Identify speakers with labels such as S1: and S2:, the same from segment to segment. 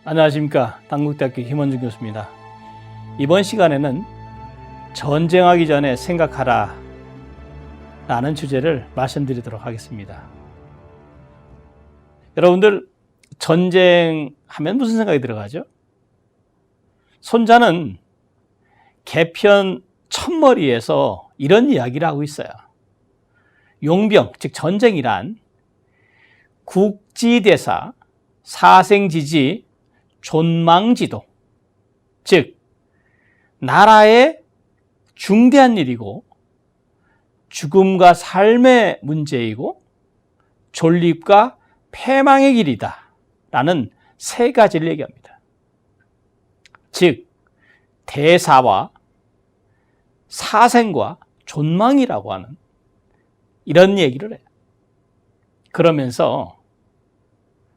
S1: 안녕하십니까. 당국대학교 김원준 교수입니다. 이번 시간에는 전쟁하기 전에 생각하라 라는 주제를 말씀드리도록 하겠습니다. 여러분들 전쟁하면 무슨 생각이 들어가죠? 손자는 개편 첫머리에서 이런 이야기를 하고 있어요. 용병, 즉 전쟁이란 국지대사, 사생지지, 존망지도, 즉 나라의 중대한 일이고 죽음과 삶의 문제이고 존립과 패망의 길이다 라는 세 가지를 얘기합니다. 즉 대사와 사생과 존망이라고 하는 이런 얘기를 해요. 그러면서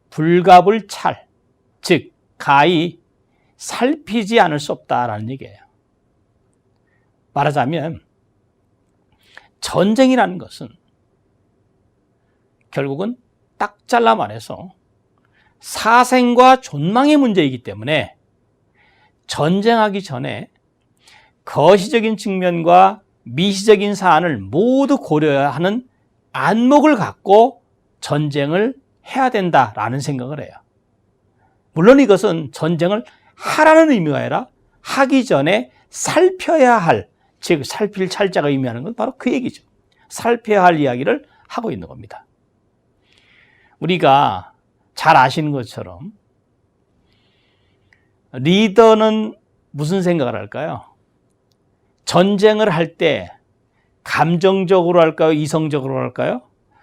S1: 불갑을 즉 가히 살피지 않을 수 없다라는 얘기예요. 말하자면 전쟁이라는 것은 결국은 딱 잘라 말해서 사생과 존망의 문제이기 때문에 전쟁하기 전에 거시적인 측면과 미시적인 사안을 모두 고려해야 하는 안목을 갖고 전쟁을 해야 된다라는 생각을 해요. 물론 이것은 전쟁을 하라는 의미가 아니라 하기 전에 살펴야 할, 즉 살필 찰자가 의미하는 건 바로 그 얘기죠. 살펴야 할 이야기를 하고 있는 겁니다. 우리가 잘 아시는 것처럼 리더는 무슨 생각을 할까요? 전쟁을 할 때 감정적으로 할까요? 이성적으로 할까요?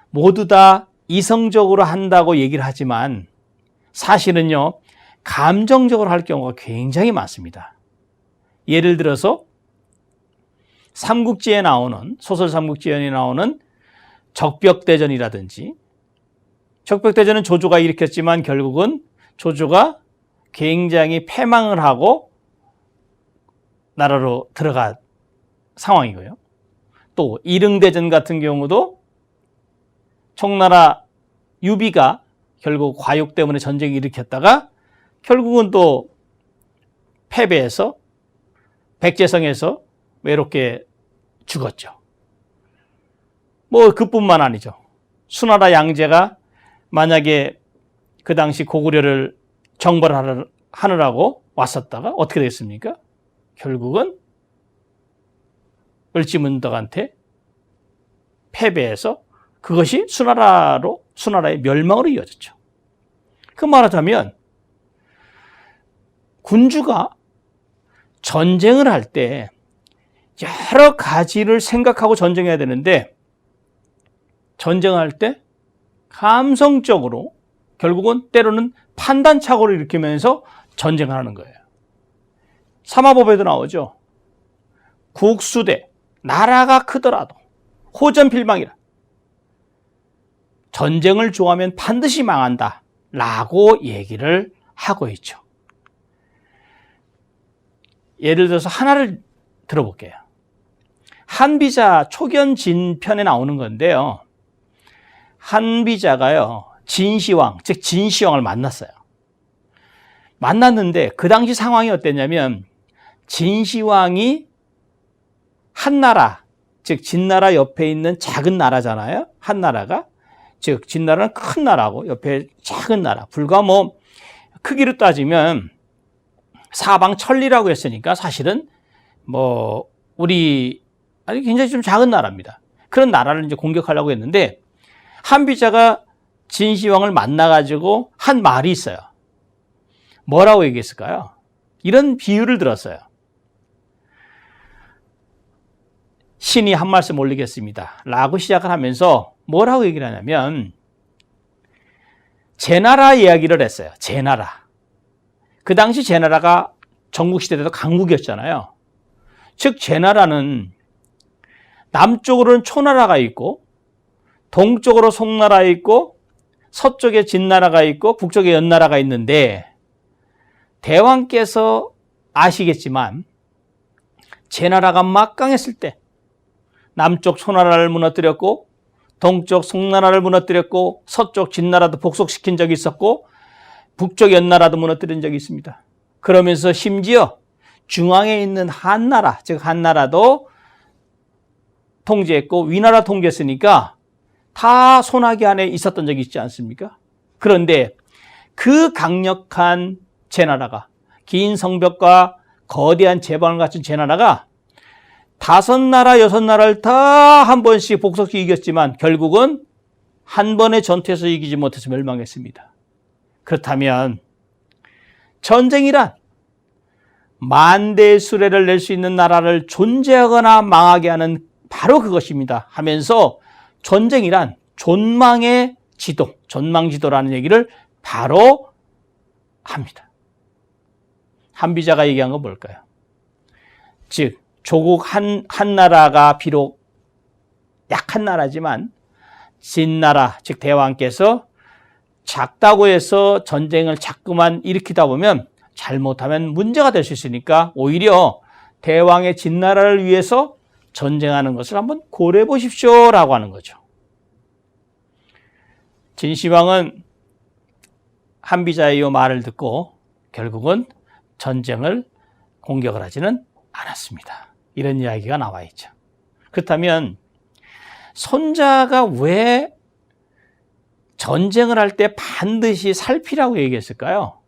S1: 모두 다 이성적으로 한다고 얘기를 하지만 사실은요, 감정적으로 할 경우가 굉장히 많습니다. 예를 들어서 삼국지에 나오는, 소설 삼국지에 나오는 적벽대전이라든지, 적벽대전은 조조가 일으켰지만 결국은 조조가 굉장히 패망을 하고 나라로 들어간 상황이고요. 또 이릉대전 같은 경우도 청나라 유비가 결국 과욕 때문에 전쟁을 일으켰다가 결국은 또 패배해서 백제성에서 외롭게 죽었죠. 뭐 그뿐만 아니죠. 수나라 양제가 만약에 그 당시 고구려를 정벌하느라고 왔었다가 어떻게 됐습니까? 결국은 을지문덕한테 패배해서 그것이 수나라의 멸망으로 이어졌죠. 그 말하자면 군주가 전쟁을 할 때 여러 가지를 생각하고 전쟁해야 되는데 전쟁할 때 감성적으로 결국은 때로는 판단착오를 일으키면서 전쟁을 하는 거예요. 삼화법에도 나오죠. 국수대, 나라가 크더라도 호전필망이라. 전쟁을 좋아하면 반드시 망한다 라고 얘기를 하고 있죠. 예를 들어서 하나를 들어볼게요. 한비자 초견진편에 나오는 건데요. 한비자가요, 진시황, 즉 진시황을 만났어요. 만났는데 그 당시 상황이 어땠냐면 진시황이 한나라, 즉 진나라 옆에 있는 작은 나라잖아요. 한나라가. 즉 진나라는 큰 나라고 옆에 작은 나라. 불과 뭐 크기로 따지면 사방천리라고 했으니까 사실은 뭐 우리 아니 굉장히 좀 작은 나라입니다. 그런 나라를 이제 공격하려고 했는데 한비자가 진시황을 만나가지고 한 말이 있어요. 뭐라고 얘기했을까요? 이런 비유를 들었어요. 신이 한 말씀 올리겠습니다 라고 시작을 하면서 뭐라고 얘기를 하냐면 제나라 이야기를 했어요. 제나라. 그 당시 제나라가 전국시대 때도 강국이었잖아요. 즉 제나라는 남쪽으로는 초나라가 있고 동쪽으로 송나라가 있고 서쪽에 진나라가 있고 북쪽에 연나라가 있는데 대왕께서 아시겠지만 제나라가 막강했을 때 남쪽 초나라를 무너뜨렸고 동쪽 송나라를 무너뜨렸고 서쪽 진나라도 복속시킨 적이 있었고 북쪽 연나라도 무너뜨린 적이 있습니다. 그러면서 심지어 중앙에 있는 한나라, 즉 한나라도 통제했고 위나라 통제했으니까 다 손아귀 안에 있었던 적이 있지 않습니까? 그런데 그 강력한 제나라가, 긴 성벽과 거대한 제방을 갖춘 제나라가 5나라, 6나라를 다 한 번씩 복속히 이겼지만 결국은 한 번의 전투에서 이기지 못해서 멸망했습니다. 그렇다면 전쟁이란 만대의 수레를 낼 수 있는 나라를 존재하거나 망하게 하는 바로 그것입니다 하면서 전쟁이란 존망의 지도, 전망지도라는 얘기를 바로 합니다. 한비자가 얘기한 건 뭘까요? 즉 조국 한 나라가 비록 약한 나라지만 진나라, 즉 대왕께서 작다고 해서 전쟁을 자꾸만 일으키다 보면 잘못하면 문제가 될 수 있으니까 오히려 대왕의 진나라를 위해서 전쟁하는 것을 한번 고려해 보십시오라고 하는 거죠. 진시황은 한비자의 이 말을 듣고 결국은 전쟁을 공격을 하지는 않았습니다. 이런 이야기가 나와 있죠. 그렇다면 손자가 왜 전쟁을 할 때 반드시 살피라고 얘기했을까요?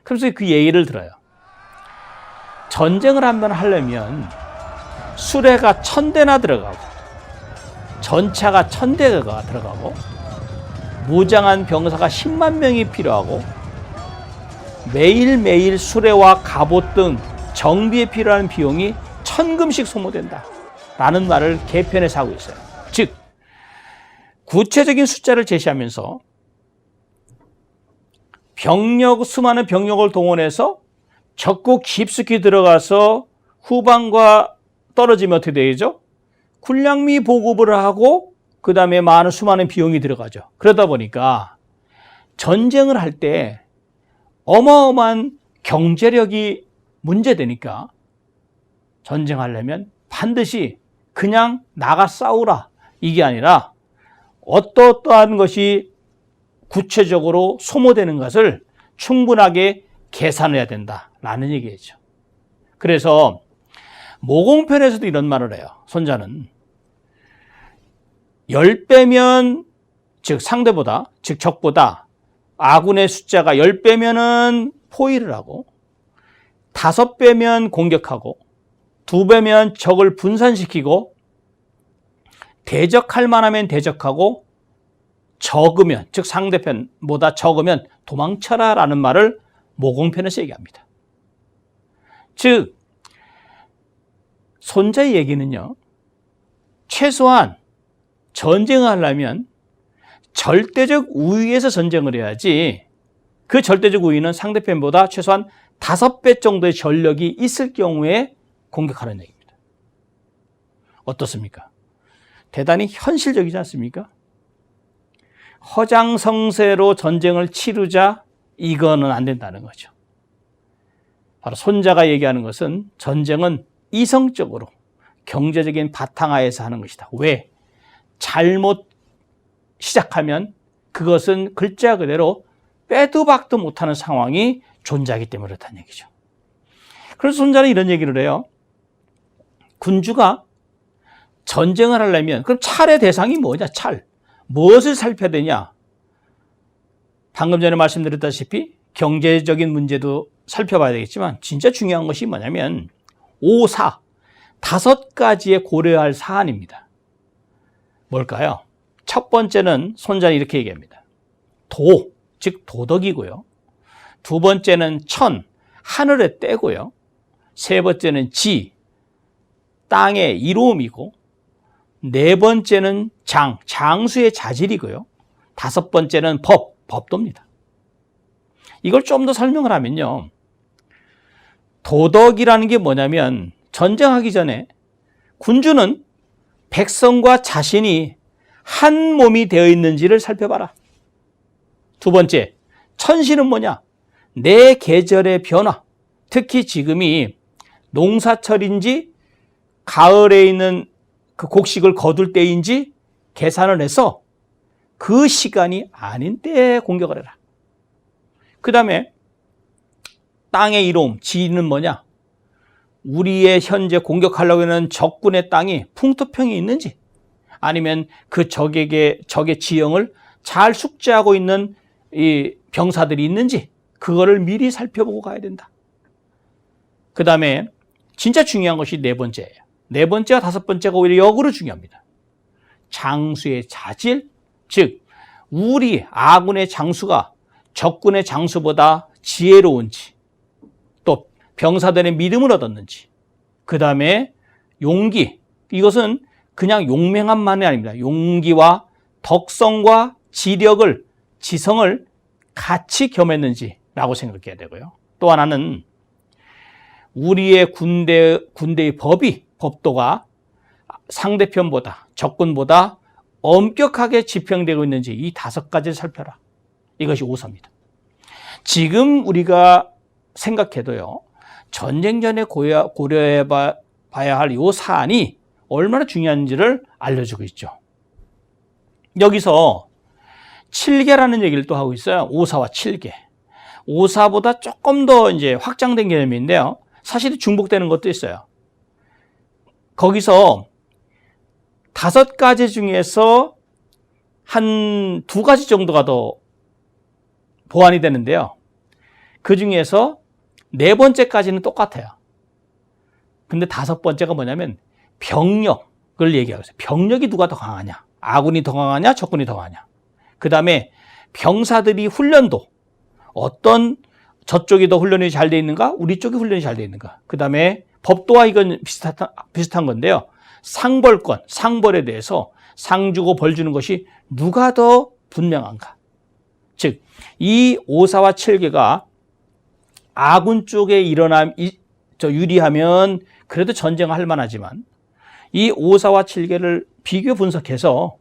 S1: 그래서 그 얘기를 들어요. 전쟁을 한번 하려면 수레가 1000대나 들어가고 전차가 1000대가 들어가고 무장한 병사가 10만 명이 필요하고 매일매일 수레와 갑옷 등 정비에 필요한 비용이 1000금씩 소모된다 라는 말을 개편해서 하고 있어요. 즉 구체적인 숫자를 제시하면서 수많은 병력을 동원해서 적국 깊숙이 들어가서 후방과 떨어지면 어떻게 되죠? 군량미 보급을 하고 그 다음에 수많은 비용이 들어가죠. 그러다 보니까 전쟁을 할 때 어마어마한 경제력이 문제되니까 전쟁하려면 반드시 그냥 나가 싸우라 이게 아니라 어떠한 것이 구체적으로 소모되는 것을 충분하게 계산해야 된다라는 얘기죠. 그래서 모공편에서도 이런 말을 해요. 손자는 10배면 즉 상대보다 즉 적보다 아군의 숫자가 10배면은 포위를 하고 5배면 공격하고 2배면 적을 분산시키고 대적할 만하면 대적하고 적으면 즉 상대편보다 적으면 도망쳐라 라는 말을 모공편에서 얘기합니다. 즉 손자의 얘기는요, 최소한 전쟁을 하려면 절대적 우위에서 전쟁을 해야지 그 절대적 우위는 상대편보다 최소한 5배 정도의 전력이 있을 경우에 공격하는 얘기입니다. 어떻습니까? 대단히 현실적이지 않습니까? 허장성세로 전쟁을 치르자 이거는 안 된다는 거죠. 바로 손자가 얘기하는 것은 전쟁은 이성적으로 경제적인 바탕하에서 하는 것이다. 왜? 잘못 시작하면 그것은 글자 그대로 빼도 박도 못하는 상황이 존재하기 때문에 그렇다는 얘기죠. 그래서 손자는 이런 얘기를 해요. 군주가 전쟁을 하려면 그럼 찰의 대상이 뭐냐? 찰. 무엇을 살펴야 되냐? 방금 전에 말씀드렸다시피 경제적인 문제도 살펴봐야 되겠지만 진짜 중요한 것이 뭐냐면 5가지의 고려할 사안입니다. 뭘까요? 첫 번째는 손자는 이렇게 얘기합니다. 즉 도덕이고요. 두 번째는 천, 하늘의 때고요. 세 번째는 지, 땅의 이로움이고, 네 번째는 장수의 자질이고요. 다섯 번째는 법도입니다. 이걸 좀 더 설명을 하면요. 도덕이라는 게 뭐냐면 전쟁하기 전에 군주는 백성과 자신이 한 몸이 되어 있는지를 살펴봐라. 두 번째, 천시는 뭐냐? 내 계절의 변화, 특히 지금이 농사철인지 가을에 있는 그 곡식을 거둘 때인지 계산을 해서 그 시간이 아닌 때에 공격을 해라. 그 다음에 땅의 이로움, 지는 뭐냐? 우리의 현재 공격하려고 하는 적군의 땅이 풍토평이 있는지, 아니면 그 적의 지형을 잘 숙지하고 있는 이 병사들이 있는지, 그거를 미리 살펴보고 가야 된다. 그 다음에 진짜 중요한 것이 네 번째예요. 네 번째와 다섯 번째가 오히려 역으로 중요합니다. 장수의 자질, 즉 우리 아군의 장수가 적군의 장수보다 지혜로운지, 또 병사들의 믿음을 얻었는지, 그 다음에 용기, 이것은 그냥 용맹함만이 아닙니다. 용기와 덕성과 지성을 같이 겸했는지라고 생각해야 되고요. 또 하나는 우리의 군대의 법도가 상대편보다, 적군보다 엄격하게 집행되고 있는지, 이 다섯 가지를 살펴라. 이것이 오사입니다. 지금 우리가 생각해도요, 전쟁 전에 고려해 봐야 할 이 사안이 얼마나 중요한지를 알려주고 있죠. 여기서 7개라는 얘기를 또 하고 있어요. 오사와 7개. 오사보다 조금 더 이제 확장된 개념인데요. 사실 중복되는 것도 있어요. 거기서 5가지 중에서 한 2가지 정도가 더 보완이 되는데요. 그 중에서 4번째까지는 똑같아요. 근데 5번째가 뭐냐면 병력을 얘기하고 있어요. 병력이 누가 더 강하냐? 아군이 더 강하냐? 적군이 더 강하냐? 그 다음에 병사들이 훈련도, 어떤 저쪽이 더 훈련이 잘 돼 있는가? 우리 쪽이 훈련이 잘 돼 있는가? 그 다음에 법도와 이건 비슷한 건데요. 상벌권, 상벌에 대해서 상 주고 벌 주는 것이 누가 더 분명한가? 즉, 이 오사와 7개가 아군 쪽에 유리하면 그래도 전쟁을 할 만하지만, 이 오사와 7개를 비교 분석해서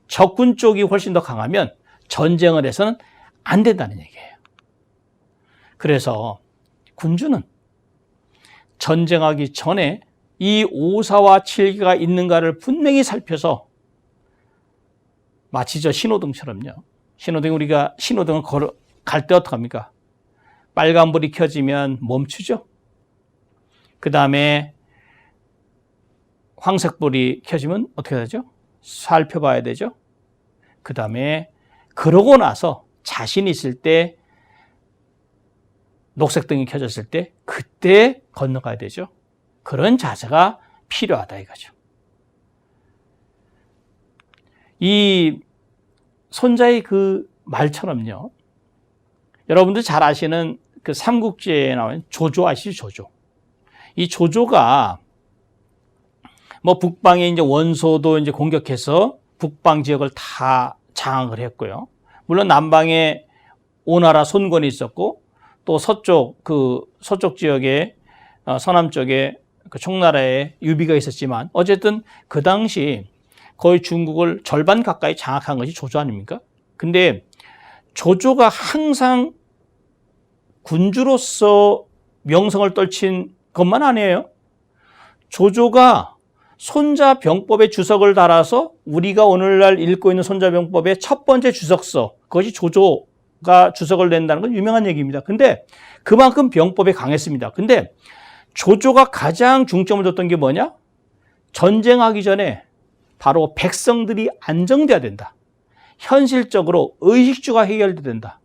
S1: 적군 쪽이 훨씬 더 강하면 전쟁을 해서는 안 된다는 얘기예요. 그래서 군주는 전쟁하기 전에 이 오사와 7개가 있는가를 분명히 살펴서, 마치 저 신호등처럼요. 우리가 신호등을 갈 때 어떡합니까? 빨간불이 켜지면 멈추죠. 그 다음에 황색불이 켜지면 어떻게 되죠? 살펴봐야 되죠. 그 다음에 그러고 나서 자신 있을 때, 녹색등이 켜졌을 때 그때 건너가야 되죠. 그런 자세가 필요하다 이거죠. 이 손자의 그 말처럼요, 여러분들 잘 아시는 그 삼국지에 나오는 조조 아시죠? 조조. 이 조조가 뭐 북방에 이제 원소도 이제 공격해서 북방 지역을 다 장악을 했고요. 물론 남방에 오나라 손권이 있었고, 또 서쪽 지역에, 서남 쪽에 그 청나라에 유비가 있었지만, 어쨌든 그 당시 거의 중국을 절반 가까이 장악한 것이 조조 아닙니까? 근데 조조가 항상 군주로서 명성을 떨친 것만 아니에요. 조조가 손자병법의 주석을 달아서 우리가 오늘날 읽고 있는 손자병법의 첫 번째 주석서, 그것이 조조가 주석을 낸다는 건 유명한 얘기입니다. 근데 그만큼 병법이 강했습니다. 근데 조조가 가장 중점을 뒀던 게 뭐냐? 전쟁하기 전에 바로 백성들이 안정돼야 된다. 현실적으로 의식주가 해결돼야 된다.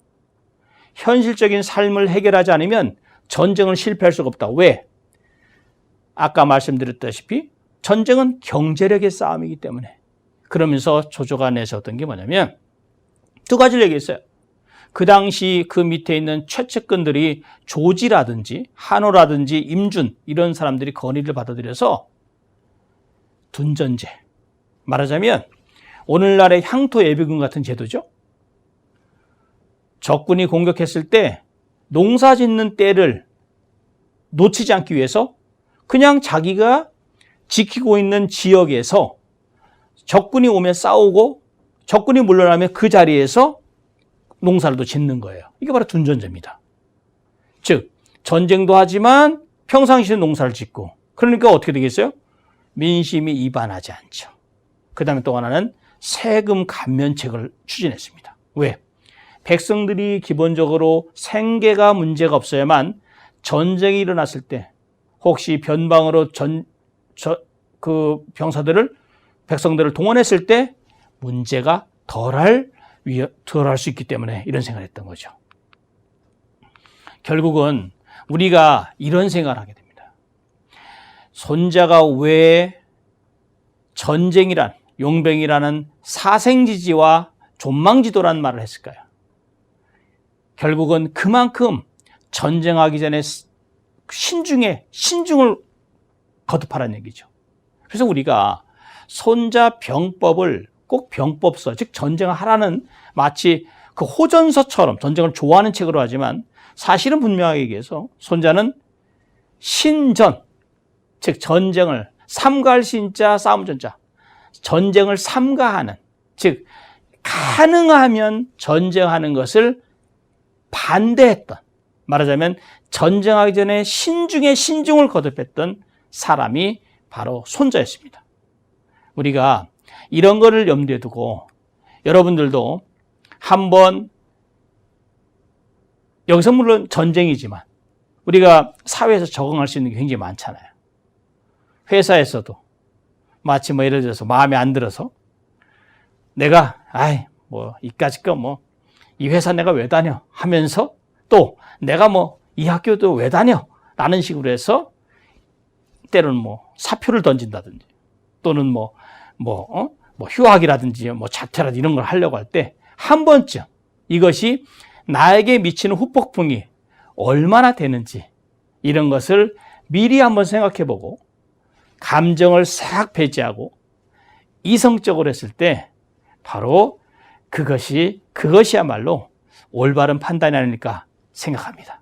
S1: 현실적인 삶을 해결하지 않으면 전쟁을 실패할 수가 없다. 왜? 아까 말씀드렸다시피 전쟁은 경제력의 싸움이기 때문에. 그러면서 조조가 내세웠던 게 뭐냐면 2가지를 얘기했어요. 그 당시 그 밑에 있는 최측근들이 조지라든지 한호라든지 임준, 이런 사람들이 건의를 받아들여서 둔전제, 말하자면 오늘날의 향토 예비군 같은 제도죠. 적군이 공격했을 때 농사 짓는 때를 놓치지 않기 위해서 그냥 자기가 지키고 있는 지역에서 적군이 오면 싸우고, 적군이 물러나면 그 자리에서 농사를 또 짓는 거예요. 이게 바로 둔전제입니다. 즉 전쟁도 하지만 평상시에 농사를 짓고, 그러니까 어떻게 되겠어요? 민심이 이반하지 않죠. 그 다음에 또 하나는 세금 감면책을 추진했습니다. 왜? 백성들이 기본적으로 생계가 문제가 없어야만 전쟁이 일어났을 때 혹시 변방으로 백성들을 동원했을 때 문제가 덜할 수 있기 때문에 이런 생각을 했던 거죠. 결국은 우리가 이런 생각을 하게 됩니다. 손자가 왜 전쟁이란, 용병이라는 사생지지와 존망지도라는 말을 했을까요? 결국은 그만큼 전쟁하기 전에 신중을 거듭하라는 얘기죠. 그래서 우리가 손자 병법을 꼭 병법서, 즉 전쟁을 하라는 마치 그 호전서처럼 전쟁을 좋아하는 책으로 하지만 사실은 분명하게 얘기해서 손자는 신전, 즉 전쟁을 삼가할 신자 싸움 전자, 전쟁을 삼가하는, 즉 가능하면 전쟁하는 것을 반대했던, 말하자면 전쟁하기 전에 신중에 신중을 거듭했던 사람이 바로 손자였습니다. 우리가 이런 거를 염두에 두고 여러분들도 한번, 여기서 물론 전쟁이지만 우리가 사회에서 적응할 수 있는 게 굉장히 많잖아요. 회사에서도 마치 예를 들어서 마음에 안 들어서 내가 이까짓 거 이 회사 내가 왜 다녀 하면서 또 내가 이 학교도 왜 다녀 라는 식으로 해서 때로는 사표를 던진다든지 또는 휴학이라든지 자퇴라든지 이런 걸 하려고 할 때 한 번쯤 이것이 나에게 미치는 후폭풍이 얼마나 되는지 이런 것을 미리 한번 생각해보고 감정을 싹 배제하고 이성적으로 했을 때 바로 그것이야말로 올바른 판단이 아닐까 생각합니다.